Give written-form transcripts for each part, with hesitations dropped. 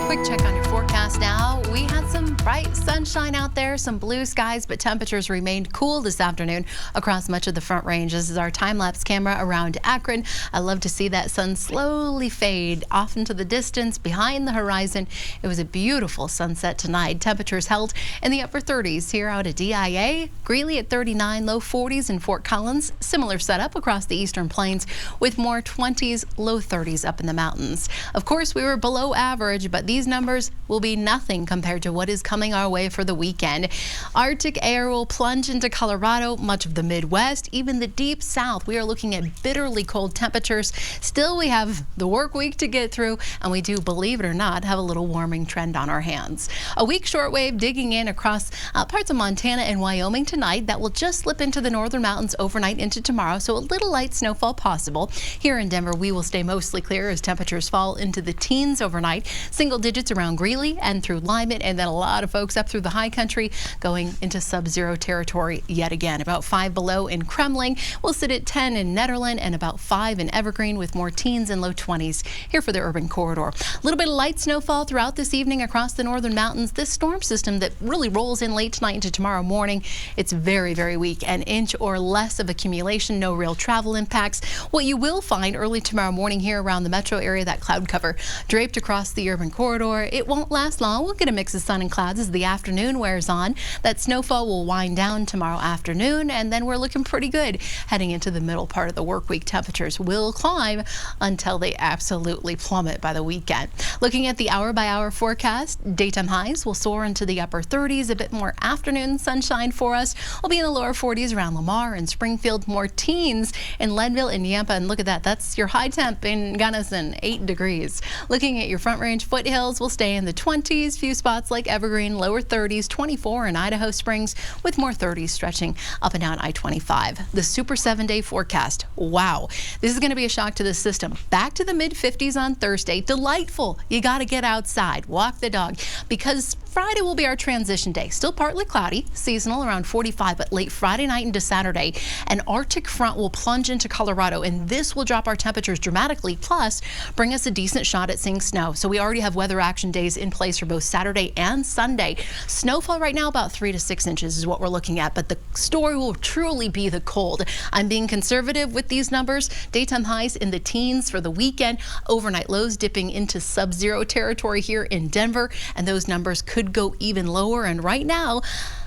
Quick check on your forecast now. We had some bright sunshine out there, some blue skies, but temperatures remained cool this afternoon across much of the Front Range. This is our time-lapse camera around Akron. I love to see that sun slowly fade off into the distance behind the horizon. It was a beautiful sunset tonight. Temperatures held in the upper 30s here out at DIA, Greeley at 39, low 40s in Fort Collins. Similar setup across the eastern plains with more 20s, low 30s up in the mountains. Of course, we were below average, but these numbers will be nothing compared to what is coming our way for the weekend. Arctic air will plunge into Colorado, much of the Midwest, even the deep south. We are looking at bitterly cold temperatures. Still, we have the work week to get through, and we do, believe it or not, have a little warming trend on our hands. A weak shortwave digging in across parts of Montana and Wyoming tonight. That will just slip into the northern mountains overnight into tomorrow, so a little light snowfall possible. Here in Denver, we will stay mostly clear as temperatures fall into the teens overnight. Single digits around Greeley and through Lyman, and then a lot of folks up through the high country going into sub-zero territory yet again. About 5 below in Kremling. We'll sit at 10 in Nederland and about 5 in Evergreen with more teens and low 20s here for the urban corridor. A little bit of light snowfall throughout this evening across the northern mountains. This storm system that really rolls in late tonight into tomorrow morning, it's very, very weak. An inch or less of accumulation, no real travel impacts. What you will find early tomorrow morning here around the metro area, that cloud cover draped across the urban corridor. It won't last long. We'll get a mix of sun and clouds as the afternoon wears on. That snowfall will wind down tomorrow afternoon, and then we're looking pretty good heading into the middle part of the work week. Temperatures will climb until they absolutely plummet by the weekend. Looking at the hour-by-hour forecast, daytime highs will soar into the upper 30s. A bit more afternoon sunshine for us. We'll be in the lower 40s around Lamar and Springfield. More teens in Leadville and Yampa. And look at that. That's your high temp in Gunnison, 8 degrees. Looking at your Front Range foothills, we'll stay in the 20s. Few spots like Evergreen, lower 30s, 24 in Idaho Springs with more 30s stretching up and down I-25. The super 7-day forecast. Wow. This is going to be a shock to the system. Back to the mid-50s on Thursday. Delightful. You got to get outside, walk the dog, because Friday will be our transition day. Still partly cloudy, seasonal around 45, but late Friday night into Saturday, an Arctic front will plunge into Colorado, and this will drop our temperatures dramatically, plus bring us a decent shot at seeing snow. So we already have weather action days in place for both Saturday and Sunday. Snowfall right now about 3 to 6 inches is what we're looking at, but the story will truly be the cold. I'm being conservative with these numbers. Daytime highs in the teens for the weekend. Overnight lows dipping into sub-zero territory here in Denver, and those numbers could go even lower. And right now,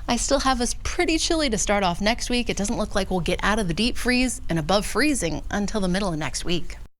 I still have us pretty chilly to start off next week. It doesn't look like we'll get out of the deep freeze and above freezing until the middle of next week.